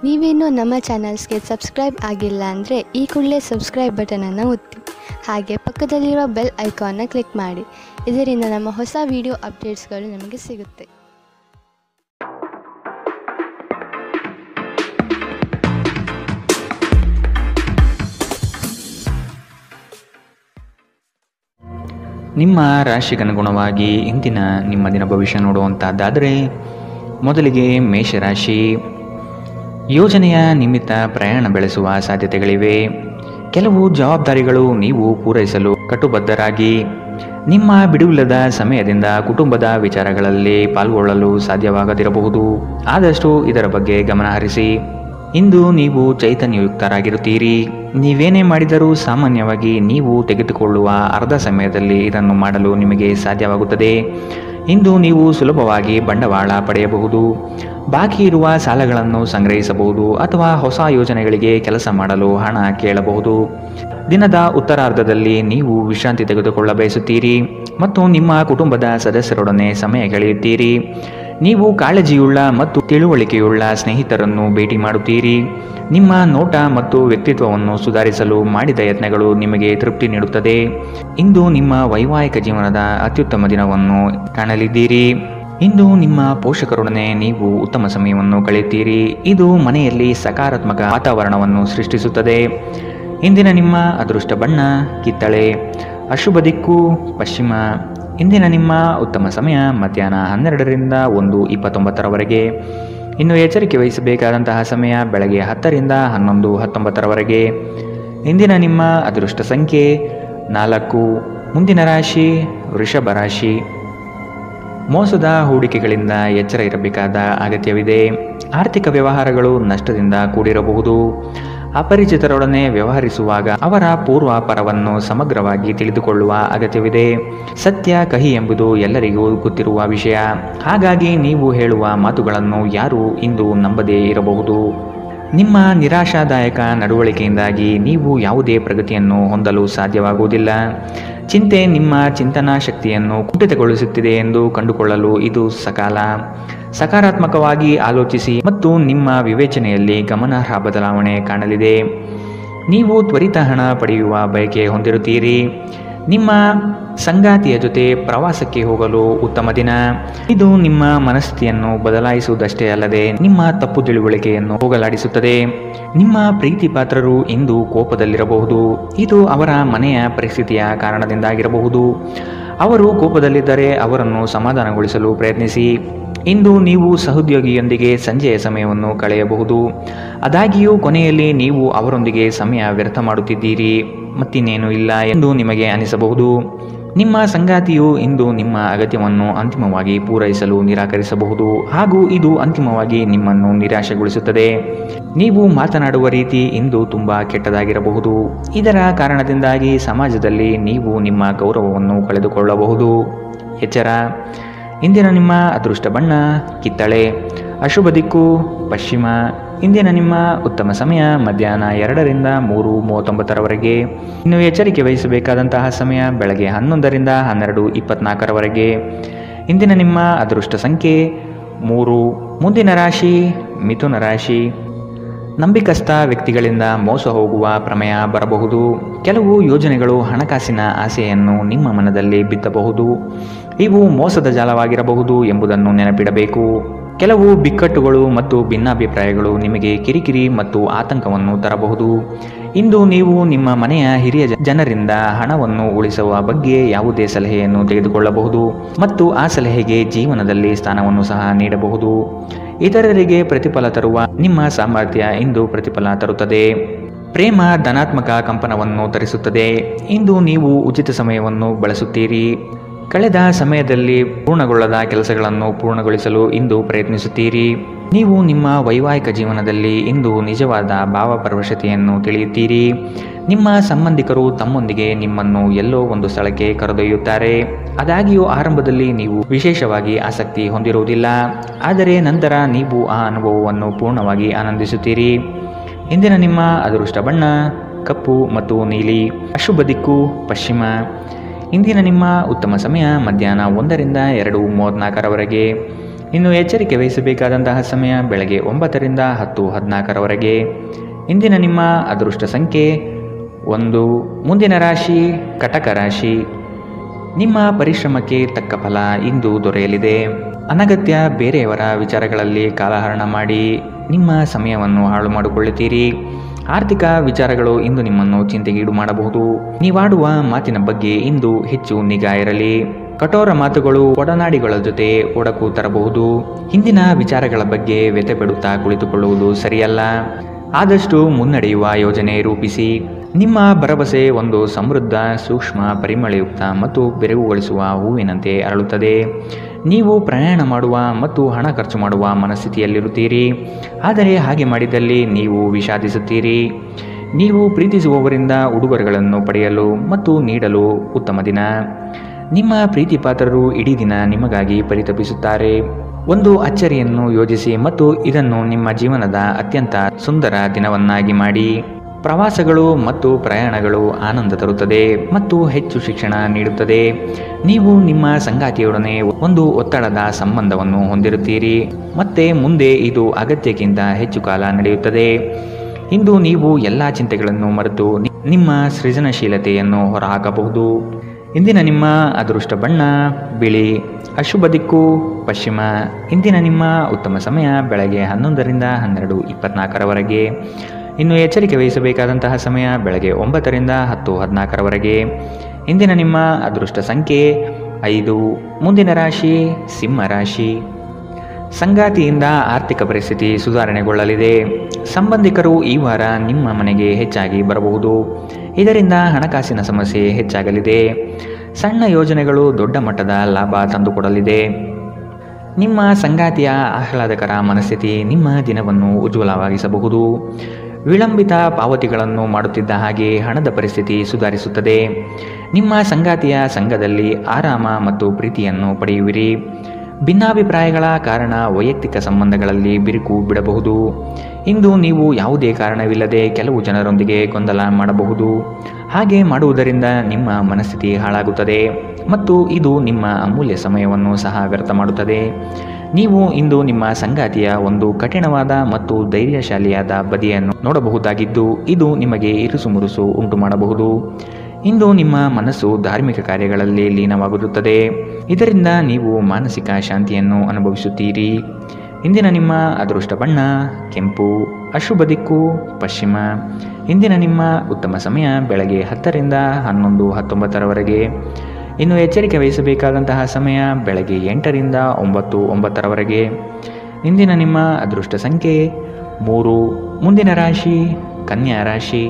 ನೀವೇನೂ ನಮ್ಮ ಚಾನಲ್ಸ್ಗೆ ಸಬ್ಸ್ಕ್ರೈಬ್ ಆಗಿಲ್ಲ ಅಂದರೆ ಈ ಕೂಡಲೇ ಸಬ್ಸ್ಕ್ರೈಬ್ ಬಟನನ್ನು ಒತ್ತಿ. ಹಾಗೆ ಪಕ್ಕದಲ್ಲಿರುವ ಬೆಲ್ ಐಕಾನ್ನ ಕ್ಲಿಕ್ ಮಾಡಿ. ಇದರಿಂದ ನಮ್ಮ ಹೊಸ ವಿಡಿಯೋ ಅಪ್ಡೇಟ್ಸ್ಗಳು ನಿಮಗೆ ಸಿಗುತ್ತೆ. ನಿಮ್ಮ ರಾಶಿಗನುಗುಣವಾಗಿ ಇಂದಿನ ನಿಮ್ಮ ದಿನ ಭವಿಷ್ಯ ನೋಡುವಂಥದ್ದಾದರೆ ಮೊದಲಿಗೆ ಮೇಷರಾಶಿ. ಯೋಜನೆಯ ನಿಮಿತ್ತ ಪ್ರಯಾಣ ಬೆಳೆಸುವ ಸಾಧ್ಯತೆಗಳಿವೆ. ಕೆಲವು ಜವಾಬ್ದಾರಿಗಳು ನೀವು ಪೂರೈಸಲು ಕಟುಬದ್ಧರಾಗಿ ನಿಮ್ಮ ಬಿಡುವಿಲ್ಲದ ಸಮಯದಿಂದ ಕುಟುಂಬದ ವಿಚಾರಗಳಲ್ಲಿ ಪಾಲ್ಗೊಳ್ಳಲು ಸಾಧ್ಯವಾಗದಿರಬಹುದು. ಆದಷ್ಟು ಇದರ ಬಗ್ಗೆ ಗಮನ ಹರಿಸಿ. ಇಂದು ನೀವು ಚೈತನ್ಯಯುಕ್ತರಾಗಿರುತ್ತೀರಿ. ನೀವೇನೇ ಮಾಡಿದರೂ ಸಾಮಾನ್ಯವಾಗಿ ನೀವು ತೆಗೆದುಕೊಳ್ಳುವ ಅರ್ಧ ಸಮಯದಲ್ಲಿ ಇದನ್ನು ಮಾಡಲು ನಿಮಗೆ ಸಾಧ್ಯವಾಗುತ್ತದೆ. ಇಂದು ನೀವು ಸುಲಭವಾಗಿ ಬಂಡವಾಳ ಪಡೆಯಬಹುದು. ಬಾಕಿ ಇರುವ ಸಾಲಗಳನ್ನು ಸಂಗ್ರಹಿಸಬಹುದು ಅಥವಾ ಹೊಸ ಯೋಜನೆಗಳಿಗೆ ಕೆಲಸ ಮಾಡಲು ಹಣ ಕೇಳಬಹುದು. ದಿನದ ಉತ್ತರಾರ್ಧದಲ್ಲಿ ನೀವು ವಿಶ್ರಾಂತಿ ತೆಗೆದುಕೊಳ್ಳ ಬಯಸುತ್ತೀರಿ ಮತ್ತು ನಿಮ್ಮ ಕುಟುಂಬದ ಸದಸ್ಯರೊಡನೆ ಸಮಯ ಕಳೆಯುತ್ತೀರಿ. ನೀವು ಕಾಳಜಿಯುಳ್ಳ ಮತ್ತು ತಿಳುವಳಿಕೆಯುಳ್ಳ ಸ್ನೇಹಿತರನ್ನು ಭೇಟಿ ಮಾಡುತ್ತೀರಿ. ನಿಮ್ಮ ನೋಟ ಮತ್ತು ವ್ಯಕ್ತಿತ್ವವನ್ನು ಸುಧಾರಿಸಲು ಮಾಡಿದ ಯತ್ನಗಳು ನಿಮಗೆ ತೃಪ್ತಿ ನೀಡುತ್ತದೆ. ಇಂದು ನಿಮ್ಮ ವೈವಾಹಿಕ ಜೀವನದ ಅತ್ಯುತ್ತಮ ದಿನವನ್ನು ಕಾಣಲಿದ್ದೀರಿ. ಇಂದು ನಿಮ್ಮ ಪೋಷಕರೊಡನೆ ನೀವು ಉತ್ತಮ ಸಮಯವನ್ನು ಕಳೆಯುತ್ತೀರಿ. ಇದು ಮನೆಯಲ್ಲಿ ಸಕಾರಾತ್ಮಕ ವಾತಾವರಣವನ್ನು ಸೃಷ್ಟಿಸುತ್ತದೆ. ಇಂದಿನ ನಿಮ್ಮ ಅದೃಷ್ಟ ಬಣ್ಣ ಕಿತ್ತಳೆ. ಅಶುಭ ದಿಕ್ಕು ಪಶ್ಚಿಮ. ಇಂದಿನ ನಿಮ್ಮ ಉತ್ತಮ ಸಮಯ ಮಧ್ಯಾಹ್ನ 12ರಿಂದ 1:29 ಇನ್ನು ಎಚ್ಚರಿಕೆ ವಹಿಸಬೇಕಾದಂತಹ ಸಮಯ ಬೆಳಗ್ಗೆ 10ರಿಂದ 11:19 ಇಂದಿನ ನಿಮ್ಮ ಅದೃಷ್ಟ ಸಂಖ್ಯೆ 4. ಮುಂದಿನ ರಾಶಿ ವೃಷಭ ರಾಶಿ. ಮೋಸದ ಹೂಡಿಕೆಗಳಿಂದ ಎಚ್ಚರ ಇರಬೇಕಾದ ಅಗತ್ಯವಿದೆ. ಆರ್ಥಿಕ ವ್ಯವಹಾರಗಳು ನಷ್ಟದಿಂದ ಕೂಡಿರಬಹುದು. ಅಪರಿಚಿತರೊಡನೆ ವ್ಯವಹರಿಸುವಾಗ ಅವರ ಪೂರ್ವಾಪರವನ್ನು ಸಮಗ್ರವಾಗಿ ತಿಳಿದುಕೊಳ್ಳುವ ಅಗತ್ಯವಿದೆ. ಸತ್ಯ ಕಹಿ ಎಂಬುದು ಎಲ್ಲರಿಗೂ ಗೊತ್ತಿರುವ ವಿಷಯ. ಹಾಗಾಗಿ ನೀವು ಹೇಳುವ ಮಾತುಗಳನ್ನು ಯಾರೂ ಇಂದು ನಂಬದೇ ಇರಬಹುದು. ನಿಮ್ಮ ನಿರಾಶಾದಾಯಕ ನಡವಳಿಕೆಯಿಂದಾಗಿ ನೀವು ಯಾವುದೇ ಪ್ರಗತಿಯನ್ನು ಹೊಂದಲು ಸಾಧ್ಯವಾಗುವುದಿಲ್ಲ. ಚಿಂತೆ ನಿಮ್ಮ ಚಿಂತನಾ ಶಕ್ತಿಯನ್ನು ಕುಂಠಿತಗೊಳಿಸುತ್ತಿದೆ ಎಂದು ಕಂಡುಕೊಳ್ಳಲು ಇದು ಸಕಾಲ. ಸಕಾರಾತ್ಮಕವಾಗಿ ಆಲೋಚಿಸಿ ಮತ್ತು ನಿಮ್ಮ ವಿವೇಚನೆಯಲ್ಲಿ ಗಮನಾರ್ಹ ಬದಲಾವಣೆ ಕಾಣಲಿದೆ. ನೀವು ತ್ವರಿತ ಹಣ ಪಡೆಯುವ ಬಯಕೆ ಹೊಂದಿರುತ್ತೀರಿ. ನಿಮ್ಮ ಸಂಗಾತಿಯ ಜೊತೆ ಪ್ರವಾಸಕ್ಕೆ ಹೋಗಲು ಉತ್ತಮ ದಿನ. ಇದು ನಿಮ್ಮ ಮನಸ್ಥಿತಿಯನ್ನು ಬದಲಾಯಿಸುವುದಷ್ಟೇ ಅಲ್ಲದೆ ನಿಮ್ಮ ತಪ್ಪು ತಿಳುವಳಿಕೆಯನ್ನು ಹೋಗಲಾಡಿಸುತ್ತದೆ. ನಿಮ್ಮ ಪ್ರೀತಿ ಪಾತ್ರರು ಇಂದು ಕೋಪದಲ್ಲಿರಬಹುದು. ಇದು ಅವರ ಮನೆಯ ಪರಿಸ್ಥಿತಿಯ ಕಾರಣದಿಂದಾಗಿರಬಹುದು. ಅವರು ಕೋಪದಲ್ಲಿದ್ದರೆ ಅವರನ್ನು ಸಮಾಧಾನಗೊಳಿಸಲು ಪ್ರಯತ್ನಿಸಿ. ಇಂದು ನೀವು ಸಹೋದ್ಯೋಗಿಯೊಂದಿಗೆ ಸಂಜೆಯ ಸಮಯವನ್ನು ಕಳೆಯಬಹುದು. ಆದಾಗ್ಯೂ ಕೊನೆಯಲ್ಲಿ ನೀವು ಅವರೊಂದಿಗೆ ಸಮಯ ವ್ಯರ್ಥ ಮಾಡುತ್ತಿದ್ದೀರಿ, ಮತ್ತಿನ್ನೇನೂ ಇಲ್ಲ ಎಂದು ನಿಮಗೆ ಅನಿಸಬಹುದು. ನಿಮ್ಮ ಸಂಗಾತಿಯು ಇಂದು ನಿಮ್ಮ ಅಗತ್ಯವನ್ನು ಅಂತಿಮವಾಗಿ ಪೂರೈಸಲು ನಿರಾಕರಿಸಬಹುದು ಹಾಗೂ ಇದು ಅಂತಿಮವಾಗಿ ನಿಮ್ಮನ್ನು ನಿರಾಶೆಗೊಳಿಸುತ್ತದೆ. ನೀವು ಮಾತನಾಡುವ ರೀತಿ ಇಂದು ತುಂಬ ಕೆಟ್ಟದಾಗಿರಬಹುದು. ಇದರ ಕಾರಣದಿಂದಾಗಿ ಸಮಾಜದಲ್ಲಿ ನೀವು ನಿಮ್ಮ ಗೌರವವನ್ನು ಕಳೆದುಕೊಳ್ಳಬಹುದು. ಎಚ್ಚರ. ಇಂದಿನ ನಿಮ್ಮ ಅದೃಷ್ಟ ಬಣ್ಣ ಕಿತ್ತಳೆ. ಅಶುಭ ದಿಕ್ಕು ಪಶ್ಚಿಮ. ಇಂದಿನ ನಿಮ್ಮ ಉತ್ತಮ ಸಮಯ ಮಧ್ಯಾಹ್ನ 2ರಿಂದ 3:39 ಇನ್ನು ಎಚ್ಚರಿಕೆ ವಹಿಸಬೇಕಾದಂತಹ ಸಮಯ ಬೆಳಗ್ಗೆ 11ರಿಂದ 12:24 ಇಂದಿನ ನಿಮ್ಮ ಅದೃಷ್ಟ ಸಂಖ್ಯೆ 3. ಮುಂದಿನ ರಾಶಿ ಮಿಥುನ ರಾಶಿ. ನಂಬಿಕಸ್ಥ ವ್ಯಕ್ತಿಗಳಿಂದ ಮೋಸ ಹೋಗುವ ಪ್ರಮೇಯ ಬರಬಹುದು. ಕೆಲವು ಯೋಜನೆಗಳು ಹಣಕಾಸಿನ ಆಸೆಯನ್ನು ನಿಮ್ಮ ಮನದಲ್ಲಿ ಬಿತ್ತಬಹುದು. ಇವು ಮೋಸದ ಜಾಲವಾಗಿರಬಹುದು ಎಂಬುದನ್ನು ನೆನಪಿಡಬೇಕು. ಕೆಲವು ಬಿಕ್ಕಟ್ಟುಗಳು ಮತ್ತು ಭಿನ್ನಾಭಿಪ್ರಾಯಗಳು ನಿಮಗೆ ಕಿರಿಕಿರಿ ಮತ್ತು ಆತಂಕವನ್ನು ತರಬಹುದು. ಇಂದು ನೀವು ನಿಮ್ಮ ಮನೆಯ ಹಿರಿಯ ಜನರಿಂದ ಹಣವನ್ನು ಉಳಿಸುವ ಬಗ್ಗೆ ಯಾವುದೇ ಸಲಹೆಯನ್ನು ತೆಗೆದುಕೊಳ್ಳಬಹುದು ಮತ್ತು ಆ ಸಲಹೆಗೆ ಜೀವನದಲ್ಲಿ ಸ್ಥಾನವನ್ನು ಸಹ ನೀಡಬಹುದು. ಇತರರಿಗೆ ಪ್ರತಿಫಲ ತರುವ ನಿಮ್ಮ ಸಾಮರ್ಥ್ಯ ಇಂದು ಪ್ರತಿಫಲ ತರುತ್ತದೆ. ಪ್ರೇಮ ಧನಾತ್ಮಕ ಕಂಪನವನ್ನು ತರಿಸುತ್ತದೆ. ಇಂದು ನೀವು ಉಚಿತ ಸಮಯವನ್ನು ಬಳಸುತ್ತೀರಿ. ಕಳೆದ ಸಮಯದಲ್ಲಿ ಪೂರ್ಣಗೊಳ್ಳದ ಕೆಲಸಗಳನ್ನು ಪೂರ್ಣಗೊಳಿಸಲು ಇಂದು ಪ್ರಯತ್ನಿಸುತ್ತೀರಿ. ನೀವು ನಿಮ್ಮ ವೈವಾಹಿಕ ಜೀವನದಲ್ಲಿ ಇಂದು ನಿಜವಾದ ಭಾವಪರವಶತೆಯನ್ನು ತಿಳಿಯುತ್ತೀರಿ. ನಿಮ್ಮ ಸಂಬಂಧಿಕರು ತಮ್ಮೊಂದಿಗೆ ನಿಮ್ಮನ್ನು ಎಲ್ಲೋ ಒಂದು ಸ್ಥಳಕ್ಕೆ ಕರೆದೊಯ್ಯುತ್ತಾರೆ. ಆದಾಗ್ಯೂ ಆರಂಭದಲ್ಲಿ ನೀವು ವಿಶೇಷವಾಗಿ ಆಸಕ್ತಿ ಹೊಂದಿರುವುದಿಲ್ಲ, ಆದರೆ ನಂತರ ನೀವು ಆ ಅನುಭವವನ್ನು ಪೂರ್ಣವಾಗಿ ಆನಂದಿಸುತ್ತೀರಿ. ಇಂದಿನ ನಿಮ್ಮ ಅದೃಷ್ಟ ಬಣ್ಣ ಕಪ್ಪು ಮತ್ತು ನೀಲಿ. ಅಶುಭ ದಿಕ್ಕು ಪಶ್ಚಿಮ. ಇಂದಿನ ನಿಮ್ಮ ಉತ್ತಮ ಸಮಯ ಮಧ್ಯಾಹ್ನ 1ರಿಂದ 2:34 ಇನ್ನು ಎಚ್ಚರಿಕೆ ವಹಿಸಬೇಕಾದಂತಹ ಸಮಯ ಬೆಳಗ್ಗೆ 9ರಿಂದ 10:14 ಇಂದಿನ ನಿಮ್ಮ ಅದೃಷ್ಟ ಸಂಖ್ಯೆ 1. ಮುಂದಿನ ರಾಶಿ ಕಟಕ ರಾಶಿ. ನಿಮ್ಮ ಪರಿಶ್ರಮಕ್ಕೆ ತಕ್ಕ ಫಲ ಇಂದು ದೊರೆಯಲಿದೆ. ಅನಗತ್ಯ ಬೇರೆಯವರ ವಿಚಾರಗಳಲ್ಲಿ ಕಾಲಹರಣ ಮಾಡಿ ನಿಮ್ಮ ಸಮಯವನ್ನು ಹಾಳು ಮಾಡಿಕೊಳ್ಳುತ್ತೀರಿ. ಆರ್ಥಿಕ ವಿಚಾರಗಳು ಇಂದು ನಿಮ್ಮನ್ನು ಚಿಂತೆಗೀಡು ಮಾಡಬಹುದು. ನೀವಾಡುವ ಮಾತಿನ ಬಗ್ಗೆ ಇಂದು ಹೆಚ್ಚು ನಿಗಾ ಇರಲಿ. ಕಠೋರ ಮಾತುಗಳು ಒಡನಾಡಿಗಳ ಜೊತೆ ಒಡಕು ತರಬಹುದು. ಹಿಂದಿನ ವಿಚಾರಗಳ ಬಗ್ಗೆ ವ್ಯಥೆಪಡುತ್ತಾ ಕುಳಿತುಕೊಳ್ಳುವುದು ಸರಿಯಲ್ಲ. ಆದಷ್ಟು ಮುನ್ನಡೆಯುವ ಯೋಜನೆ ರೂಪಿಸಿ. ನಿಮ್ಮ ಭರವಸೆ ಒಂದು ಸಮೃದ್ಧ, ಸೂಕ್ಷ್ಮ, ಪರಿಮಳಯುಕ್ತ ಮತ್ತು ಬೆರಗುಗೊಳಿಸುವ ಹೂವಿನಂತೆ ಅರಳುತ್ತದೆ. ನೀವು ಪ್ರಯಾಣ ಮಾಡುವ ಮತ್ತು ಹಣ ಖರ್ಚು ಮಾಡುವ ಮನಸ್ಥಿತಿಯಲ್ಲಿರುತ್ತೀರಿ. ಆದರೆ ಹಾಗೆ ಮಾಡಿದಲ್ಲಿ ನೀವು ವಿಷಾದಿಸುತ್ತೀರಿ. ನೀವು ಪ್ರೀತಿಸುವವರಿಂದ ಉಡುಗೊರೆಗಳನ್ನು ಪಡೆಯಲು ಮತ್ತು ನೀಡಲು ಉತ್ತಮ ದಿನ. ನಿಮ್ಮ ಪ್ರೀತಿ ಪಾತ್ರರು ಇಡೀ ದಿನ ನಿಮಗಾಗಿ ಪರಿತಪಿಸುತ್ತಾರೆ. ಒಂದು ಅಚ್ಚರಿಯನ್ನು ಯೋಜಿಸಿ ಮತ್ತು ಇದನ್ನು ನಿಮ್ಮ ಜೀವನದ ಅತ್ಯಂತ ಸುಂದರ ದಿನವನ್ನಾಗಿ ಮಾಡಿ. ಪ್ರವಾಸಗಳು ಮತ್ತು ಪ್ರಯಾಣಗಳು ಆನಂದ ತರುತ್ತದೆ ಮತ್ತು ಹೆಚ್ಚು ಶಿಕ್ಷಣ ನೀಡುತ್ತದೆ. ನೀವು ನಿಮ್ಮ ಸಂಗಾತಿಯೊಡನೆ ಒಂದು ಒತ್ತಡದ ಸಂಬಂಧವನ್ನು ಹೊಂದಿರುತ್ತೀರಿ ಮತ್ತೆ ಮುಂದೆ ಇದು ಅಗತ್ಯಕ್ಕಿಂತ ಹೆಚ್ಚು ಕಾಲ ನಡೆಯುತ್ತದೆ. ಇಂದು ನೀವು ಎಲ್ಲ ಚಿಂತೆಗಳನ್ನು ಮರೆತು ನಿಮ್ಮ ಸೃಜನಶೀಲತೆಯನ್ನು ಹೊರಹಾಕಬಹುದು. ಇಂದಿನ ನಿಮ್ಮ ಅದೃಷ್ಟ ಬಣ್ಣ ಬಿಳಿ. ಅಶುಭ ದಿಕ್ಕು ಪಶ್ಚಿಮ. ಇಂದಿನ ನಿಮ್ಮ ಉತ್ತಮ ಸಮಯ ಬೆಳಗ್ಗೆ 11ರಿಂದ 12:24. ಇನ್ನು ಎಚ್ಚರಿಕೆ ವಹಿಸಬೇಕಾದಂತಹ ಸಮಯ ಬೆಳಗ್ಗೆ 9ರಿಂದ 10:14. ಇಂದಿನ ನಿಮ್ಮ ಅದೃಷ್ಟ ಸಂಖ್ಯೆ 5. ಮುಂದಿನ ರಾಶಿ ಸಿಂಹ ರಾಶಿ. ಸಂಗಾತಿಯಿಂದ ಆರ್ಥಿಕ ಪರಿಸ್ಥಿತಿ ಸುಧಾರಣೆಗೊಳ್ಳಲಿದೆ. ಸಂಬಂಧಿಕರು ಈ ವಾರ ನಿಮ್ಮ ಮನೆಗೆ ಹೆಚ್ಚಾಗಿ ಬರಬಹುದು. ಇದರಿಂದ ಹಣಕಾಸಿನ ಸಮಸ್ಯೆ ಹೆಚ್ಚಾಗಲಿದೆ. ಸಣ್ಣ ಯೋಜನೆಗಳು ದೊಡ್ಡ ಮಟ್ಟದ ಲಾಭ ತಂದುಕೊಡಲಿದೆ. ನಿಮ್ಮ ಸಂಗಾತಿಯ ಆಹ್ಲಾದಕರ ಮನಸ್ಥಿತಿ ನಿಮ್ಮ ದಿನವನ್ನು ಉಜ್ವಲವಾಗಿಸಬಹುದು. ವಿಳಂಬಿತ ಪಾವತಿಗಳನ್ನು ಮಾಡುತ್ತಿದ್ದ ಹಾಗೆ ಹಣದ ಪರಿಸ್ಥಿತಿ ಸುಧಾರಿಸುತ್ತದೆ. ನಿಮ್ಮ ಸಂಗಾತಿಯ ಸಂಘದಲ್ಲಿ ಆರಾಮ ಮತ್ತು ಪ್ರೀತಿಯನ್ನು ಪಡೆಯುವಿರಿ. ಭಿನ್ನಾಭಿಪ್ರಾಯಗಳ ಕಾರಣ ವೈಯಕ್ತಿಕ ಸಂಬಂಧಗಳಲ್ಲಿ ಬಿರುಕು ಬಿಡಬಹುದು. ಇಂದು ನೀವು ಯಾವುದೇ ಕಾರಣವಿಲ್ಲದೆ ಕೆಲವು ಜನರೊಂದಿಗೆ ಗೊಂದಲ ಮಾಡಬಹುದು. ಹಾಗೆ ಮಾಡುವುದರಿಂದ ನಿಮ್ಮ ಮನಸ್ಥಿತಿ ಹಾಳಾಗುತ್ತದೆ ಮತ್ತು ಇದು ನಿಮ್ಮ ಅಮೂಲ್ಯ ಸಮಯವನ್ನು ಸಹ ವ್ಯರ್ಥ ಮಾಡುತ್ತದೆ. ನೀವು ಇಂದು ನಿಮ್ಮ ಸಂಗಾತಿಯ ಒಂದು ಕಠಿಣವಾದ ಮತ್ತು ಧೈರ್ಯಶಾಲಿಯಾದ ಬದಿಯನ್ನು ನೋಡಬಹುದಾಗಿದ್ದು ಇದು ನಿಮಗೆ ಇರುಸುಮುರುಸು ಉಂಟು ಮಾಡಬಹುದು. ಇಂದು ನಿಮ್ಮ ಮನಸ್ಸು ಧಾರ್ಮಿಕ ಕಾರ್ಯಗಳಲ್ಲಿ ಲೀನವಾಗಿರುತ್ತದೆ. ಇದರಿಂದ ನೀವು ಮಾನಸಿಕ ಶಾಂತಿಯನ್ನು ಅನುಭವಿಸುತ್ತೀರಿ. ಇಂದಿನ ನಿಮ್ಮ ಅದೃಷ್ಟ ಬಣ್ಣ ಕೆಂಪು. ಅಶುಭ ದಿಕ್ಕು ಪಶ್ಚಿಮ. ಇಂದಿನ ನಿಮ್ಮ ಉತ್ತಮ ಸಮಯ ಬೆಳಗ್ಗೆ 10ರಿಂದ 11:19. ಇನ್ನು ಎಚ್ಚರಿಕೆ ವಹಿಸಬೇಕಾದಂತಹ ಸಮಯ ಬೆಳಗ್ಗೆ 8ರಿಂದ 9:09. ಇಂದಿನ ನಿಮ್ಮ ಅದೃಷ್ಟ ಸಂಖ್ಯೆ 3. ಮುಂದಿನ ರಾಶಿ ಕನ್ಯಾ ರಾಶಿ.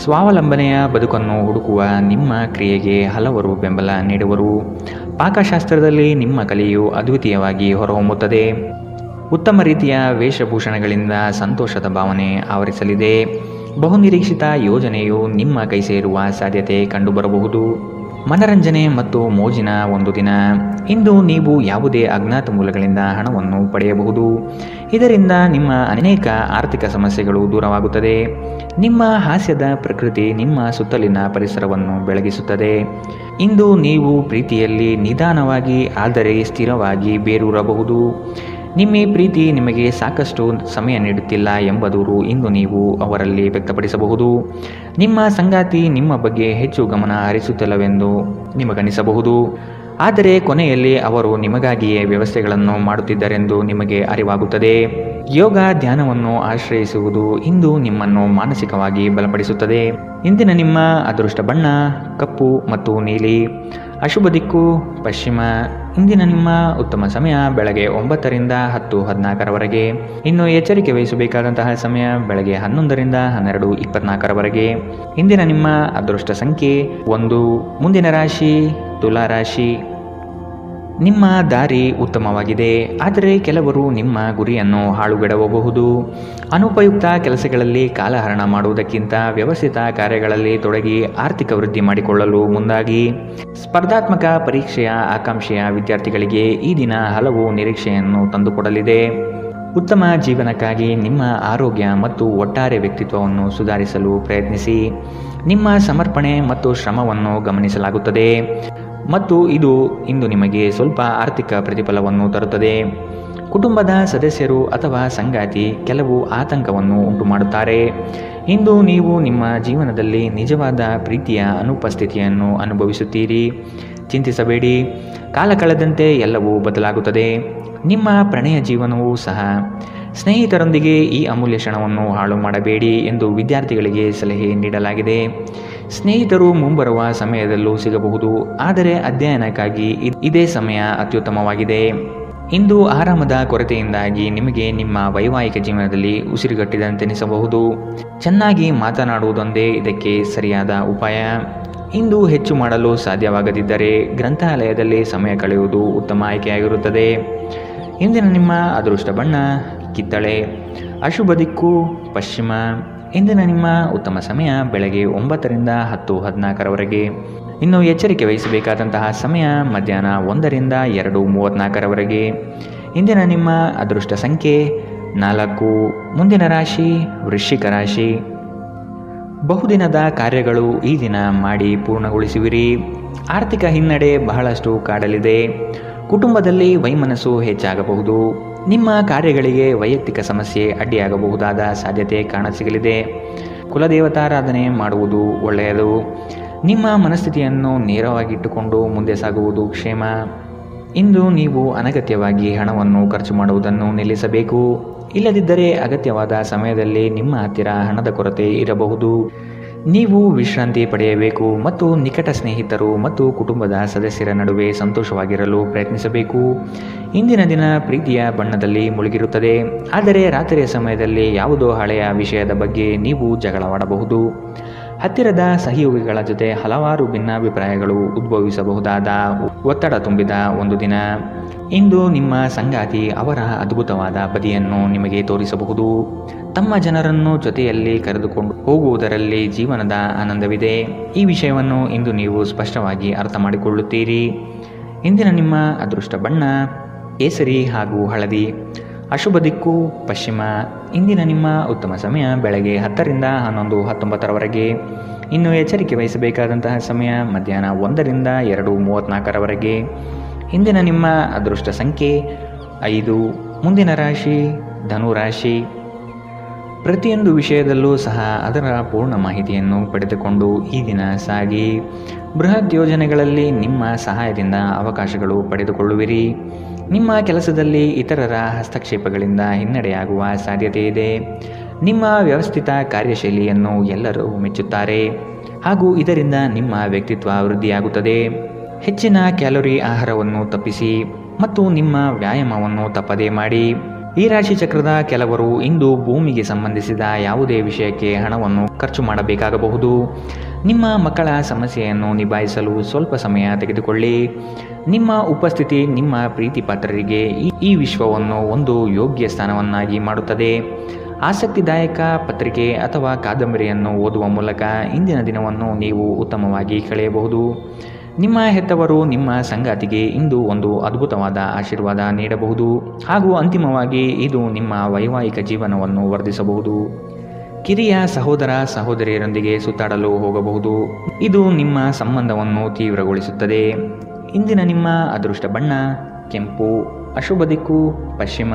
ಸ್ವಾವಲಂಬನೆಯ ಬದುಕನ್ನು ಹುಡುಕುವ ನಿಮ್ಮ ಕ್ರಿಯೆಗೆ ಹಲವರು ಬೆಂಬಲ ನೀಡುವರು. ಪಾಕಶಾಸ್ತ್ರದಲ್ಲಿ ನಿಮ್ಮ ಕಲೆಯು ಅದ್ವಿತೀಯವಾಗಿ ಹೊರಹೊಮ್ಮುತ್ತದೆ. ಉತ್ತಮ ರೀತಿಯ ವೇಷಭೂಷಣಗಳಿಂದ ಸಂತೋಷದ ಭಾವನೆ ಆವರಿಸಲಿದೆ. ಬಹುನಿರೀಕ್ಷಿತ ಯೋಜನೆಯು ನಿಮ್ಮ ಕೈ ಸೇರುವ ಸಾಧ್ಯತೆ ಕಂಡುಬರಬಹುದು. ಮನರಂಜನೆ ಮತ್ತು ಮೋಜಿನ ಒಂದು ದಿನ. ಇಂದು ನೀವು ಯಾವುದೇ ಅಜ್ಞಾತ ಮೂಲಗಳಿಂದ ಹಣವನ್ನು ಪಡೆಯಬಹುದು. ಇದರಿಂದ ನಿಮ್ಮ ಅನೇಕ ಆರ್ಥಿಕ ಸಮಸ್ಯೆಗಳು ದೂರವಾಗುತ್ತದೆ. ನಿಮ್ಮ ಹಾಸ್ಯದ ಪ್ರಕೃತಿ ನಿಮ್ಮ ಸುತ್ತಲಿನ ಪರಿಸರವನ್ನು ಬೆಳಗಿಸುತ್ತದೆ. ಇಂದು ನೀವು ಪ್ರೀತಿಯಲ್ಲಿ ನಿಧಾನವಾಗಿ ಆದರೆ ಸ್ಥಿರವಾಗಿ ಬೇರೂರಬಹುದು. ನಿಮ್ಮ ಪ್ರೀತಿ ನಿಮಗೆ ಸಾಕಷ್ಟು ಸಮಯ ನೀಡುತ್ತಿಲ್ಲ ಎಂಬ ದೂರು ಇಂದು ನೀವು ಅವರಲ್ಲಿ ವ್ಯಕ್ತಪಡಿಸಬಹುದು. ನಿಮ್ಮ ಸಂಗಾತಿ ನಿಮ್ಮ ಬಗ್ಗೆ ಹೆಚ್ಚು ಗಮನ ಹರಿಸುತ್ತಿಲ್ಲವೆಂದು ನಿಮಗನಿಸಬಹುದು. ಆದರೆ ಕೊನೆಯಲ್ಲಿ ಅವರು ನಿಮಗಾಗಿಯೇ ವ್ಯವಸ್ಥೆಗಳನ್ನು ಮಾಡುತ್ತಿದ್ದರೆಂದು ನಿಮಗೆ ಅರಿವಾಗುತ್ತದೆ. ಯೋಗ ಧ್ಯಾನವನ್ನು ಆಶ್ರಯಿಸುವುದು ಇಂದು ನಿಮ್ಮನ್ನು ಮಾನಸಿಕವಾಗಿ ಬಲಪಡಿಸುತ್ತದೆ. ಇಂದಿನ ನಿಮ್ಮ ಅದೃಷ್ಟ ಬಣ್ಣ ಕಪ್ಪು ಮತ್ತು ನೀಲಿ. ಅಶುಭ ದಿಕ್ಕು ಪಶ್ಚಿಮ. ಇಂದಿನ ನಿಮ್ಮ ಉತ್ತಮ ಸಮಯ ಬೆಳಗ್ಗೆ 9ರಿಂದ 10:14. ಇನ್ನು ಎಚ್ಚರಿಕೆ ವಹಿಸಬೇಕಾದಂತಹ ಸಮಯ ಬೆಳಗ್ಗೆ 11ರಿಂದ 12:24. ಇಂದಿನ ನಿಮ್ಮ ಅದೃಷ್ಟ ಸಂಖ್ಯೆ 1. ಮುಂದಿನ ರಾಶಿ ತುಲಾ ರಾಶಿ. ನಿಮ್ಮ ದಾರಿ ಉತ್ತಮವಾಗಿದೆ, ಆದರೆ ಕೆಲವರು ನಿಮ್ಮ ಗುರಿಯನ್ನು ಹಾಳುಗೆಡವಬಹುದು. ಅನುಪಯುಕ್ತ ಕೆಲಸಗಳಲ್ಲಿ ಕಾಲಹರಣ ಮಾಡುವುದಕ್ಕಿಂತ ವ್ಯವಸ್ಥಿತ ಕಾರ್ಯಗಳಲ್ಲಿ ತೊಡಗಿ ಆರ್ಥಿಕ ವೃದ್ಧಿ ಮಾಡಿಕೊಳ್ಳಲು ಮುಂದಾಗಿ. ಸ್ಪರ್ಧಾತ್ಮಕ ಪರೀಕ್ಷೆಯ ಆಕಾಂಕ್ಷೆಯ ವಿದ್ಯಾರ್ಥಿಗಳಿಗೆ ಈ ದಿನ ಹಲವು ನಿರೀಕ್ಷೆಯನ್ನು ತಂದುಕೊಡಲಿದೆ. ಉತ್ತಮ ಜೀವನಕ್ಕಾಗಿ ನಿಮ್ಮ ಆರೋಗ್ಯ ಮತ್ತು ಒಟ್ಟಾರೆ ವ್ಯಕ್ತಿತ್ವವನ್ನು ಸುಧಾರಿಸಲು ಪ್ರಯತ್ನಿಸಿ. ನಿಮ್ಮ ಸಮರ್ಪಣೆ ಮತ್ತು ಶ್ರಮವನ್ನು ಗಮನಿಸಲಾಗುತ್ತದೆ. ಮತ್ತು ಇದು ಇಂದು ನಿಮಗೆ ಸ್ವಲ್ಪ ಆರ್ಥಿಕ ಪ್ರತಿಫಲವನ್ನು ತರುತ್ತದೆ. ಕುಟುಂಬದ ಸದಸ್ಯರು ಅಥವಾ ಸಂಗಾತಿ ಕೆಲವು ಆತಂಕವನ್ನು ಉಂಟುಮಾಡುತ್ತಾರೆ. ಇಂದು ನೀವು ನಿಮ್ಮ ಜೀವನದಲ್ಲಿ ನಿಜವಾದ ಪ್ರೀತಿಯ ಅನುಪಸ್ಥಿತಿಯನ್ನು ಅನುಭವಿಸುತ್ತೀರಿ. ಚಿಂತಿಸಬೇಡಿ, ಕಾಲ ಕಳೆದಂತೆ ಎಲ್ಲವೂ ಬದಲಾಗುತ್ತದೆ. ನಿಮ್ಮ ಪ್ರಣಯ ಜೀವನವೂ ಸಹ. ಸ್ನೇಹಿತರೊಂದಿಗೆ ಈ ಅಮೂಲ್ಯ ಕ್ಷಣವನ್ನು ಹಾಳು ಮಾಡಬೇಡಿ ಎಂದು ವಿದ್ಯಾರ್ಥಿಗಳಿಗೆ ಸಲಹೆ ನೀಡಲಾಗಿದೆ. ಸ್ನೇಹಿತರು ಮುಂಬರುವ ಸಮಯದಲ್ಲೂ ಸಿಗಬಹುದು, ಆದರೆ ಅಧ್ಯಯನಕ್ಕಾಗಿ ಇದೇ ಸಮಯ ಅತ್ಯುತ್ತಮವಾಗಿದೆ. ಇಂದು ಆರಾಮದ ಕೊರತೆಯಿಂದಾಗಿ ನಿಮಗೆ ನಿಮ್ಮ ವೈವಾಹಿಕ ಜೀವನದಲ್ಲಿ ಉಸಿರುಗಟ್ಟಿದಂತೆನಿಸಬಹುದು. ಚೆನ್ನಾಗಿ ಮಾತನಾಡುವುದೊಂದೇ ಇದಕ್ಕೆ ಸರಿಯಾದ ಉಪಾಯ. ಇಂದು ಹೆಚ್ಚು ಮಾಡಲು ಸಾಧ್ಯವಾಗದಿದ್ದರೆ ಗ್ರಂಥಾಲಯದಲ್ಲಿ ಸಮಯ ಕಳೆಯುವುದು ಉತ್ತಮ ಆಯ್ಕೆಯಾಗಿರುತ್ತದೆ. ಇಂದಿನ ನಿಮ್ಮ ಅದೃಷ್ಟ ಬಣ್ಣ ಕಿತ್ತಳೆ. ಅಶುಭ ದಿಕ್ಕು ಪಶ್ಚಿಮ. ಇಂದಿನ ನಿಮ್ಮ ಉತ್ತಮ ಸಮಯ ಬೆಳಗ್ಗೆ 9ರಿಂದ 10:14ರವರೆಗೆ. ಇನ್ನು ಎಚ್ಚರಿಕೆ ವಹಿಸಬೇಕಾದಂತಹ ಸಮಯ ಮಧ್ಯಾಹ್ನ 1ರಿಂದ 2:34ರವರೆಗೆ. ಇಂದಿನ ನಿಮ್ಮ ಅದೃಷ್ಟ ಸಂಖ್ಯೆ 4. ಮುಂದಿನ ರಾಶಿ ವೃಶ್ಚಿಕ ರಾಶಿ. ಬಹುದಿನದ ಕಾರ್ಯಗಳು ಈ ದಿನ ಮಾಡಿ ಪೂರ್ಣಗೊಳಿಸುವಿರಿ. ಆರ್ಥಿಕ ಹಿನ್ನಡೆ ಬಹಳಷ್ಟು ಕಾಡಲಿದೆ. ಕುಟುಂಬದಲ್ಲಿ ವೈಮನಸ್ಸು ಹೆಚ್ಚಾಗಬಹುದು. ನಿಮ್ಮ ಕಾರ್ಯಗಳಿಗೆ ವೈಯಕ್ತಿಕ ಸಮಸ್ಯೆ ಅಡ್ಡಿಯಾಗಬಹುದಾದ ಸಾಧ್ಯತೆ ಕಾಣಸಿಗಲಿದೆ. ಕುಲದೇವತಾರಾಧನೆ ಮಾಡುವುದು ಒಳ್ಳೆಯದು. ನಿಮ್ಮ ಮನಸ್ಥಿತಿಯನ್ನು ನೇರವಾಗಿಟ್ಟುಕೊಂಡು ಮುಂದೆ ಸಾಗುವುದು ಕ್ಷೇಮ. ಇಂದು ನೀವು ಅನಗತ್ಯವಾಗಿ ಹಣವನ್ನು ಖರ್ಚು ಮಾಡುವುದನ್ನು ನಿಲ್ಲಿಸಬೇಕು. ಇಲ್ಲದಿದ್ದರೆ ಅಗತ್ಯವಾದ ಸಮಯದಲ್ಲಿ ನಿಮ್ಮ ಹತ್ತಿರ ಹಣದ ಕೊರತೆ ಇರಬಹುದು. ನೀವು ವಿಶ್ರಾಂತಿ ಪಡೆಯಬೇಕು ಮತ್ತು ನಿಕಟ ಸ್ನೇಹಿತರು ಮತ್ತು ಕುಟುಂಬದ ಸದಸ್ಯರ ನಡುವೆ ಸಂತೋಷವಾಗಿರಲು ಪ್ರಯತ್ನಿಸಬೇಕು. ಇಂದಿನ ದಿನ ಪ್ರೀತಿಯ ಬಣ್ಣದಲ್ಲಿ ಮುಳುಗಿರುತ್ತದೆ, ಆದರೆ ರಾತ್ರಿಯ ಸಮಯದಲ್ಲಿ ಯಾವುದೋ ಹಳೆಯ ವಿಷಯದ ಬಗ್ಗೆ ನೀವು ಜಗಳವಾಡಬಹುದು. ಹತ್ತಿರದ ಸಹಯೋಗಿಗಳ ಜೊತೆ ಹಲವಾರು ಭಿನ್ನಾಭಿಪ್ರಾಯಗಳು ಉದ್ಭವಿಸಬಹುದಾದ ಒತ್ತಡ ತುಂಬಿದ ಒಂದು ದಿನ. ಇಂದು ನಿಮ್ಮ ಸಂಗಾತಿ ಅವರ ಅದ್ಭುತವಾದ ಬದಿಯನ್ನು ನಿಮಗೆ ತೋರಿಸಬಹುದು. ತಮ್ಮ ಜನರನ್ನು ಜೊತೆಯಲ್ಲಿ ಕರೆದುಕೊಂಡು ಹೋಗುವುದರಲ್ಲಿ ಜೀವನದ ಆನಂದವಿದೆ. ಈ ವಿಷಯವನ್ನು ಇಂದು ನೀವು ಸ್ಪಷ್ಟವಾಗಿ ಅರ್ಥ ಮಾಡಿಕೊಳ್ಳುತ್ತೀರಿ. ಇಂದಿನ ನಿಮ್ಮ ಅದೃಷ್ಟ ಬಣ್ಣ ಕೇಸರಿ ಹಾಗೂ ಹಳದಿ. ಅಶುಭ ದಿಕ್ಕು ಪಶ್ಚಿಮ. ಇಂದಿನ ನಿಮ್ಮ ಉತ್ತಮ ಸಮಯ ಬೆಳಗ್ಗೆ 10ರಿಂದ 11:19ರವರೆಗೆ. ಇನ್ನು ಎಚ್ಚರಿಕೆ ವಹಿಸಬೇಕಾದಂತಹ ಸಮಯ ಮಧ್ಯಾಹ್ನ 1ರಿಂದ 2:34ರವರೆಗೆ. ಇಂದಿನ ನಿಮ್ಮ ಅದೃಷ್ಟ ಸಂಖ್ಯೆ 5. ಮುಂದಿನ ರಾಶಿ ಧನುರಾಶಿ. ಪ್ರತಿಯೊಂದು ವಿಷಯದಲ್ಲೂ ಸಹ ಅದರ ಪೂರ್ಣ ಮಾಹಿತಿಯನ್ನು ಪಡೆದುಕೊಂಡು ಈ ದಿನ ಸಾಗಿ. ಬೃಹತ್ ಯೋಜನೆಗಳಲ್ಲಿ ನಿಮ್ಮ ಸಹಾಯದಿಂದ ಅವಕಾಶಗಳು ಪಡೆದುಕೊಳ್ಳುವಿರಿ. ನಿಮ್ಮ ಕೆಲಸದಲ್ಲಿ ಇತರರ ಹಸ್ತಕ್ಷೇಪಗಳಿಂದ ಹಿನ್ನಡೆಯಾಗುವ ಸಾಧ್ಯತೆ ಇದೆ. ನಿಮ್ಮ ವ್ಯವಸ್ಥಿತ ಕಾರ್ಯಶೈಲಿಯನ್ನು ಎಲ್ಲರೂ ಮೆಚ್ಚುತ್ತಾರೆ ಹಾಗೂ ಇದರಿಂದ ನಿಮ್ಮ ವ್ಯಕ್ತಿತ್ವ ವೃದ್ಧಿಯಾಗುತ್ತದೆ. ಹೆಚ್ಚಿನ ಕ್ಯಾಲೋರಿ ಆಹಾರವನ್ನು ತಪ್ಪಿಸಿ ಮತ್ತು ನಿಮ್ಮ ವ್ಯಾಯಾಮವನ್ನು ತಪ್ಪದೇ ಮಾಡಿ. ಈ ರಾಶಿ ಚಕ್ರದ ಕೆಲವರು ಇಂದು ಭೂಮಿಗೆ ಸಂಬಂಧಿಸಿದ ಯಾವುದೇ ವಿಷಯಕ್ಕೆ ಹಣವನ್ನು ಖರ್ಚು ಮಾಡಬೇಕಾಗಬಹುದು. ನಿಮ್ಮ ಮಕ್ಕಳ ಸಮಸ್ಯೆಯನ್ನು ನಿಭಾಯಿಸಲು ಸ್ವಲ್ಪ ಸಮಯ ತೆಗೆದುಕೊಳ್ಳಿ. ನಿಮ್ಮ ಉಪಸ್ಥಿತಿ ನಿಮ್ಮ ಪ್ರೀತಿ ಪಾತ್ರರಿಗೆ ಈ ವಿಶ್ವವನ್ನು ಒಂದು ಯೋಗ್ಯ ಸ್ಥಾನವನ್ನಾಗಿ ಮಾಡುತ್ತದೆ. ಆಸಕ್ತಿದಾಯಕ ಪತ್ರಿಕೆ ಅಥವಾ ಕಾದಂಬರಿಯನ್ನು ಓದುವ ಮೂಲಕ ಇಂದಿನ ದಿನವನ್ನು ನೀವು ಉತ್ತಮವಾಗಿ ಕಳೆಯಬಹುದು. ನಿಮ್ಮ ಹೆತ್ತವರು ನಿಮ್ಮ ಸಂಗಾತಿಗೆ ಇಂದು ಒಂದು ಅದ್ಭುತವಾದ ಆಶೀರ್ವಾದ ನೀಡಬಹುದು ಹಾಗೂ ಅಂತಿಮವಾಗಿ ಇದು ನಿಮ್ಮ ವೈವಾಹಿಕ ಜೀವನವನ್ನು ವರ್ಧಿಸಬಹುದು. ಕಿರಿಯ ಸಹೋದರ ಸಹೋದರಿಯರೊಂದಿಗೆ ಸುತ್ತಾಡಲು ಹೋಗಬಹುದು. ಇದು ನಿಮ್ಮ ಸಂಬಂಧವನ್ನು ತೀವ್ರಗೊಳಿಸುತ್ತದೆ. ಇಂದಿನ ನಿಮ್ಮ ಅದೃಷ್ಟ ಬಣ್ಣ ಕೆಂಪು. ಅಶುಭ ದಿಕ್ಕು ಪಶ್ಚಿಮ.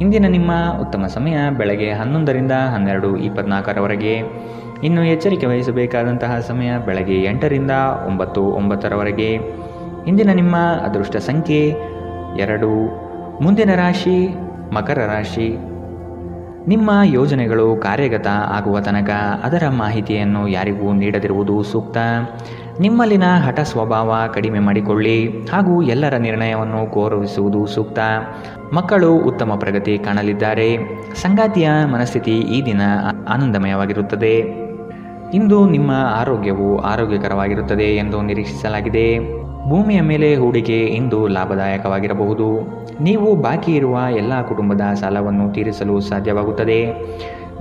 ಇಂದಿನ ನಿಮ್ಮ ಉತ್ತಮ ಸಮಯ ಬೆಳಗ್ಗೆ 11ರಿಂದ 12:24ರವರೆಗೆ. ಇನ್ನು ಎಚ್ಚರಿಕೆ ವಹಿಸಬೇಕಾದಂತಹ ಸಮಯ ಬೆಳಗ್ಗೆ 8ರಿಂದ 9:09ರವರೆಗೆ. ಇಂದಿನ ನಿಮ್ಮ ಅದೃಷ್ಟ ಸಂಖ್ಯೆ 2. ಮುಂದಿನ ರಾಶಿ ಮಕರ ರಾಶಿ. ನಿಮ್ಮ ಯೋಜನೆಗಳು ಕಾರ್ಯಗತ ಆಗುವ ತನಕ ಅದರ ಮಾಹಿತಿಯನ್ನು ಯಾರಿಗೂ ನೀಡದಿರುವುದು ಸೂಕ್ತ. ನಿಮ್ಮಲ್ಲಿನ ಹಠ ಸ್ವಭಾವ ಕಡಿಮೆ ಮಾಡಿಕೊಳ್ಳಿ ಹಾಗೂ ಎಲ್ಲರ ನಿರ್ಣಯವನ್ನು ಗೌರವಿಸುವುದು ಸೂಕ್ತ. ಮಕ್ಕಳು ಉತ್ತಮ ಪ್ರಗತಿ ಕಾಣಲಿದ್ದಾರೆ. ಸಂಗಾತಿಯ ಮನಸ್ಥಿತಿ ಈ ದಿನ ಆನಂದಮಯವಾಗಿರುತ್ತದೆ. ಇಂದು ನಿಮ್ಮ ಆರೋಗ್ಯವು ಆರೋಗ್ಯಕರವಾಗಿರುತ್ತದೆ ಎಂದು ನಿರೀಕ್ಷಿಸಲಾಗಿದೆ. ಭೂಮಿಯ ಮೇಲೆ ಹೂಡಿಕೆ ಇಂದು ಲಾಭದಾಯಕವಾಗಿರಬಹುದು. ನೀವು ಬಾಕಿ ಇರುವ ಎಲ್ಲ ಕುಟುಂಬದ ಸಾಲವನ್ನು ತೀರಿಸಲು ಸಾಧ್ಯವಾಗುತ್ತದೆ.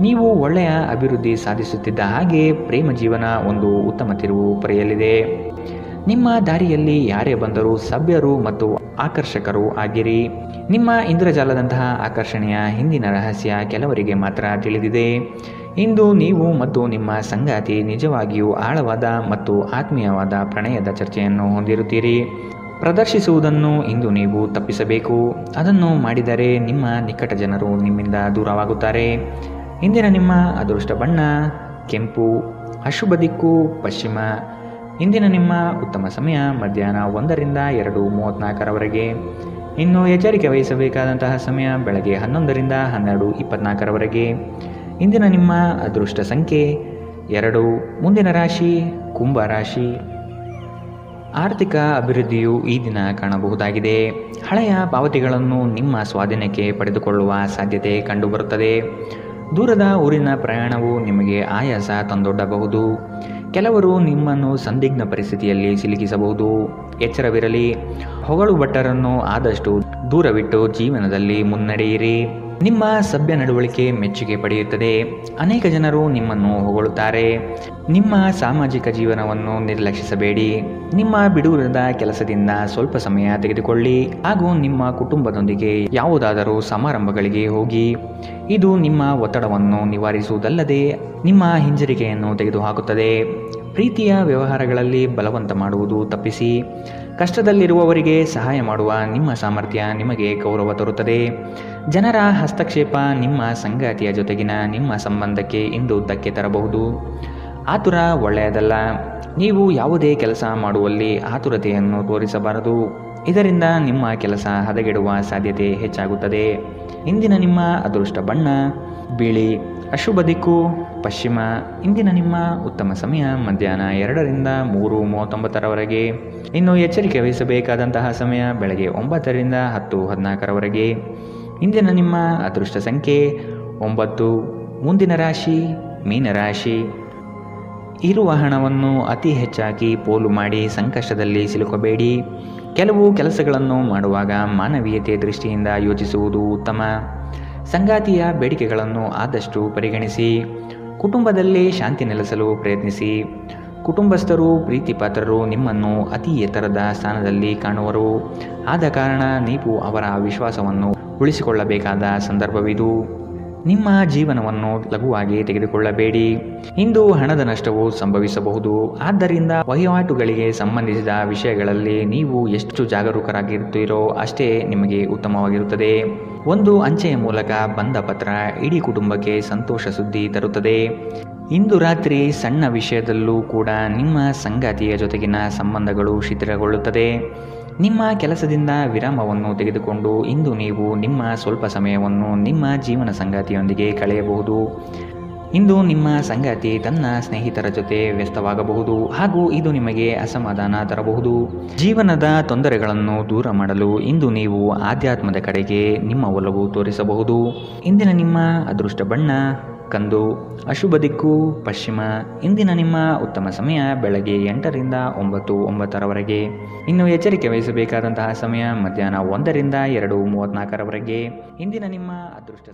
ನೀವು ಒಳ್ಳೆಯ ಅಭಿವೃದ್ಧಿ ಸಾಧಿಸುತ್ತಿದ್ದ ಹಾಗೆ ಪ್ರೇಮ ಜೀವನ ಒಂದು ಉತ್ತಮ ತಿರುವು ಪಡೆಯಲಿದೆ. ನಿಮ್ಮ ದಾರಿಯಲ್ಲಿ ಯಾರೇ ಬಂದರೂ ಸಭ್ಯರು ಮತ್ತು ಆಕರ್ಷಕರು ಆಗಿರಿ. ನಿಮ್ಮ ಇಂದ್ರಜಾಲದಂತಹ ಆಕರ್ಷಣೆಯ ಹಿಂದಿನ ರಹಸ್ಯ ಕೆಲವರಿಗೆ ಮಾತ್ರ ತಿಳಿದಿದೆ. ಇಂದು ನೀವು ಮತ್ತು ನಿಮ್ಮ ಸಂಗಾತಿ ನಿಜವಾಗಿಯೂ ಆಳವಾದ ಮತ್ತು ಆತ್ಮೀಯವಾದ ಪ್ರಣಯದ ಚರ್ಚೆಯನ್ನು ಹೊಂದಿರುತ್ತೀರಿ. ಪ್ರದರ್ಶಿಸುವುದನ್ನು ಇಂದು ನೀವು ತಪ್ಪಿಸಬೇಕು. ಅದನ್ನು ಮಾಡಿದರೆ ನಿಮ್ಮ ನಿಕಟ ಜನರು ನಿಮ್ಮಿಂದ ದೂರವಾಗುತ್ತಾರೆ. ಇಂದಿನ ನಿಮ್ಮ ಅದೃಷ್ಟ ಬಣ್ಣ ಕೆಂಪು, ಅಶುಭ ದಿಕ್ಕು ಪಶ್ಚಿಮ. ಇಂದಿನ ನಿಮ್ಮ ಉತ್ತಮ ಸಮಯ ಮಧ್ಯಾಹ್ನ 1ರಿಂದ 2:34ರವರೆಗೆ. ಇನ್ನು ಎಚ್ಚರಿಕೆ ವಹಿಸಬೇಕಾದಂತಹ ಸಮಯ ಬೆಳಗ್ಗೆ 11ರಿಂದ 12:24ರವರೆಗೆ. ಇಂದಿನ ನಿಮ್ಮ ಅದೃಷ್ಟ ಸಂಖ್ಯೆ 2. ಮುಂದಿನ ರಾಶಿ ಕುಂಭ ರಾಶಿ. ಆರ್ಥಿಕ ಅಭಿವೃದ್ಧಿಯು ಈ ದಿನ ಕಾಣಬಹುದಾಗಿದೆ. ಹಳೆಯ ಪಾವತಿಗಳನ್ನು ನಿಮ್ಮ ಸ್ವಾಧೀನಕ್ಕೆ ಪಡೆದುಕೊಳ್ಳುವ ಸಾಧ್ಯತೆ ಕಂಡುಬರುತ್ತದೆ. ದೂರದ ಊರಿನ ಪ್ರಯಾಣವು ನಿಮಗೆ ಆಯಾಸ ತಂದೊಡ್ಡಬಹುದು. ಕೆಲವರು ನಿಮ್ಮನ್ನು ಸಂದಿಗ್ಧ ಪರಿಸ್ಥಿತಿಯಲ್ಲಿ ಸಿಲುಕಿಸಬಹುದು. ಎಚ್ಚರವಿರಲಿ. ಹೊಗಳು ಭಟ್ಟರನ್ನು ಆದಷ್ಟು ದೂರವಿಟ್ಟು ಜೀವನದಲ್ಲಿ ಮುನ್ನಡೆಯಿರಿ. ನಿಮ್ಮ ಸಭ್ಯ ನಡವಳಿಕೆ ಮೆಚ್ಚುಗೆ ಪಡೆಯುತ್ತದೆ. ಅನೇಕ ಜನರು ನಿಮ್ಮನ್ನು ಹೊಗಳುತ್ತಾರೆ. ನಿಮ್ಮ ಸಾಮಾಜಿಕ ಜೀವನವನ್ನು ನಿರ್ಲಕ್ಷಿಸಬೇಡಿ. ನಿಮ್ಮ ಬಿಡುವಿರದ ಕೆಲಸದಿಂದ ಸ್ವಲ್ಪ ಸಮಯ ತೆಗೆದುಕೊಳ್ಳಿ ಹಾಗೂ ನಿಮ್ಮ ಕುಟುಂಬದೊಂದಿಗೆ ಯಾವುದಾದರೂ ಸಮಾರಂಭಗಳಿಗೆ ಹೋಗಿ. ಇದು ನಿಮ್ಮ ಒತ್ತಡವನ್ನು ನಿವಾರಿಸುವುದಲ್ಲದೆ ನಿಮ್ಮ ಹಿಂಜರಿಕೆಯನ್ನು ತೆಗೆದುಹಾಕುತ್ತದೆ. ಪ್ರೀತಿಯ ವ್ಯವಹಾರಗಳಲ್ಲಿ ಬಲವಂತ ಮಾಡುವುದು ತಪ್ಪಿಸಿ. ಕಷ್ಟದಲ್ಲಿರುವವರಿಗೆ ಸಹಾಯ ಮಾಡುವ ನಿಮ್ಮ ಸಾಮರ್ಥ್ಯ ನಿಮಗೆ ಗೌರವ ತರುತ್ತದೆ. ಜನರ ಹಸ್ತಕ್ಷೇಪ ನಿಮ್ಮ ಸಂಗಾತಿಯ ಜೊತೆಗಿನ ನಿಮ್ಮ ಸಂಬಂಧಕ್ಕೆ ಇಂದು ಧಕ್ಕೆ ತರಬಹುದು. ಆತುರ ಒಳ್ಳೆಯದಲ್ಲ. ನೀವು ಯಾವುದೇ ಕೆಲಸ ಮಾಡುವಲ್ಲಿ ಆತುರತೆಯನ್ನು ತೋರಿಸಬಾರದು. ಇದರಿಂದ ನಿಮ್ಮ ಕೆಲಸ ಹದಗೆಡುವ ಸಾಧ್ಯತೆ ಹೆಚ್ಚಾಗುತ್ತದೆ. ಇಂದಿನ ನಿಮ್ಮ ಅದೃಷ್ಟ ಬಣ್ಣ ಬಿಳಿ, ಅಶುಭ ದಿಕ್ಕು ಪಶ್ಚಿಮ. ಇಂದಿನ ನಿಮ್ಮ ಉತ್ತಮ ಸಮಯ ಮಧ್ಯಾಹ್ನ 2ರಿಂದ 3:39ರವರೆಗೆ. ಇನ್ನು ಎಚ್ಚರಿಕೆ ವಹಿಸಬೇಕಾದಂತಹ ಸಮಯ ಬೆಳಗ್ಗೆ 9ರಿಂದ 10:14ರವರೆಗೆ. ಇಂದಿನ ನಿಮ್ಮ ಅದೃಷ್ಟ ಸಂಖ್ಯೆ 9. ಮುಂದಿನ ರಾಶಿ ಮೀನರಾಶಿ. ಇರುವ ಹಣವನ್ನು ಅತಿ ಹೆಚ್ಚಾಗಿ ಪೋಲು ಮಾಡಿ ಸಂಕಷ್ಟದಲ್ಲಿ ಸಿಲುಕಬೇಡಿ. ಕೆಲವು ಕೆಲಸಗಳನ್ನು ಮಾಡುವಾಗ ಮಾನವೀಯತೆ ದೃಷ್ಟಿಯಿಂದ ಯೋಚಿಸುವುದು ಉತ್ತಮ. ಸಂಗಾತಿಯ ಬೇಡಿಕೆಗಳನ್ನು ಆದಷ್ಟು ಪರಿಗಣಿಸಿ. ಕುಟುಂಬದಲ್ಲಿ ಶಾಂತಿ ನೆಲೆಸಲು ಪ್ರಯತ್ನಿಸಿ. ಕುಟುಂಬಸ್ಥರು ಪ್ರೀತಿಪಾತ್ರರು ನಿಮ್ಮನ್ನು ಅತಿ ಎತ್ತರದ ಸ್ಥಾನದಲ್ಲಿ ಕಾಣುವರು. ಆದ ಕಾರಣ ನೀವು ಅವರ ವಿಶ್ವಾಸವನ್ನು ಉಳಿಸಿಕೊಳ್ಳಬೇಕಾದ ಸಂದರ್ಭವಿದು. ನಿಮ್ಮ ಜೀವನವನ್ನು ಲಘುವಾಗಿ ತೆಗೆದುಕೊಳ್ಳಬೇಡಿ. ಇಂದು ಹಣದ ನಷ್ಟವು ಸಂಭವಿಸಬಹುದು. ಆದ್ದರಿಂದ ವಹಿವಾಟುಗಳಿಗೆ ಸಂಬಂಧಿಸಿದ ವಿಷಯಗಳಲ್ಲಿ ನೀವು ಎಷ್ಟು ಜಾಗರೂಕರಾಗಿರುತ್ತೀರೋ ಅಷ್ಟೇ ನಿಮಗೆ ಉತ್ತಮವಾಗಿರುತ್ತದೆ. ಒಂದು ಅಂಚೆಯ ಮೂಲಕ ಬಂದ ಪತ್ರ ಇಡೀ ಕುಟುಂಬಕ್ಕೆ ಸಂತೋಷ ಸುದ್ದಿ ತರುತ್ತದೆ. ಇಂದು ರಾತ್ರಿ ಸಣ್ಣ ವಿಷಯದಲ್ಲೂ ಕೂಡ ನಿಮ್ಮ ಸಂಗಾತಿಯ ಜೊತೆಗಿನ ಸಂಬಂಧಗಳು ಶಿಥಿಲಗೊಳ್ಳುತ್ತದೆ. ನಿಮ್ಮ ಕೆಲಸದಿಂದ ವಿರಾಮವನ್ನು ತೆಗೆದುಕೊಂಡು ಇಂದು ನೀವು ನಿಮ್ಮ ಸ್ವಲ್ಪ ಸಮಯವನ್ನು ನಿಮ್ಮ ಜೀವನ ಸಂಗಾತಿಯೊಂದಿಗೆ ಕಳೆಯಬಹುದು. ಇಂದು ನಿಮ್ಮ ಸಂಗಾತಿ ತನ್ನ ಸ್ನೇಹಿತರ ಜೊತೆ ವ್ಯಸ್ತವಾಗಬಹುದು ಹಾಗೂ ಇದು ನಿಮಗೆ ಅಸಮಾಧಾನ ತರಬಹುದು. ಜೀವನದ ತೊಂದರೆಗಳನ್ನು ದೂರ ಮಾಡಲು ಇಂದು ನೀವು ಆಧ್ಯಾತ್ಮದ ಕಡೆಗೆ ನಿಮ್ಮ ಒಲವು ತೋರಿಸಬಹುದು. ಇಂದಿನ ನಿಮ್ಮ ಅದೃಷ್ಟ ಬಣ್ಣ ಕಂದು, ಅಶುಭ ದಿಕ್ಕು ಪಶ್ಚಿಮ. ಇಂದಿನ ನಿಮ್ಮ ಉತ್ತಮ ಸಮಯ ಬೆಳಗ್ಗೆ 8ರಿಂದ 9:09ರವರೆಗೆ. ಇನ್ನು ಎಚ್ಚರಿಕೆ ವಹಿಸಬೇಕಾದಂತಹ ಸಮಯ ಮಧ್ಯಾಹ್ನ 1ರಿಂದ 2:34ರವರೆಗೆ. ಇಂದಿನ ನಿಮ್ಮ ಅದೃಷ್ಟ